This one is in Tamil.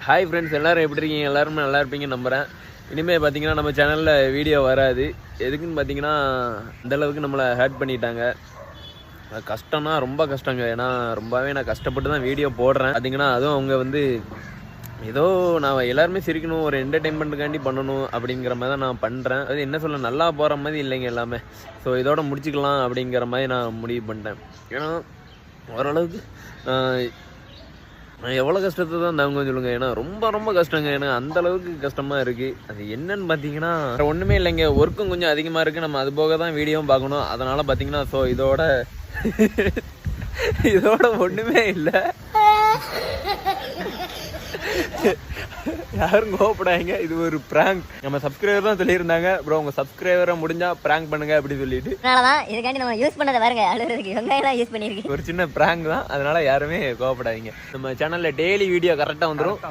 ஹாய் ஃப்ரெண்ட்ஸ், எல்லோரும் எப்படி இருக்கீங்க? எல்லாருமே நல்லா இருப்பீங்கன்னு நம்புகிறேன். இனிமேல் பார்த்தீங்கன்னா நம்ம சேனலில் வீடியோ வராது. எதுக்குன்னு பார்த்தீங்கன்னா அந்தளவுக்கு நம்மளை ஹேட் பண்ணிட்டாங்க. கஷ்டம்னா ரொம்ப கஷ்டங்க. ஏன்னா ரொம்பவே நான் கஷ்டப்பட்டு தான் வீடியோ போடுறேன். பார்த்தீங்கன்னா அதுவும் அவங்க வந்து ஏதோ நான் எல்லாருமே சிரிக்கணும், ஒரு என்டர்டெயின்மெண்ட்டுக்காண்டி பண்ணணும் அப்படிங்கிற மாதிரி தான் நான் பண்ணுறேன். அது என்ன சொல்ல, நல்லா போகிற மாதிரி இல்லைங்க எல்லாமே. ஸோ இதோட முடிச்சுக்கலாம் அப்படிங்கிற மாதிரி நான் முடிவு பண்ணிட்டேன். ஏன்னா ஓரளவுக்கு நான் எவ்வளோ கஷ்டத்தை தான் தாங்க சொல்லுங்க. ஏன்னா ரொம்ப ரொம்ப கஷ்டங்க. ஏன்னா அந்தளவுக்கு கஷ்டமாக இருக்குது. அது என்னன்னு பார்த்தீங்கன்னா ஒன்றுமே இல்லைங்க, ஒர்க்கும் கொஞ்சம் அதிகமாக இருக்குது. நம்ம அது போக தான் வீடியோவும் பார்க்கணும். அதனால் பார்த்தீங்கன்னா ஸோ இதோட ஒன்றுமே இல்லை. யாரும் கோவப்படாங்க, இது ஒரு பிராங்க். நம்ம சப்ஸ்கிரைபர் தான் சொல்லியிருந்தாங்க, ப்ரோ உங்க சப்ஸ்கிரைபரை முடிஞ்சா பிராங்க் பண்ணுங்க அப்படி சொல்லிட்டு. அதனாலதான் இதுக்காண்டி நம்ம யூஸ் பண்ணதை பாருங்க, அழுகிறதுக்கு வெங்காயம் யூஸ் பண்ணிருக்கு. ஒரு சின்ன பிராங்க் தான், அதனால யாருமே கோவப்படாதீங்க. நம்ம சேனல்ல டெய்லி வீடியோ கரெக்டா வந்துடும்.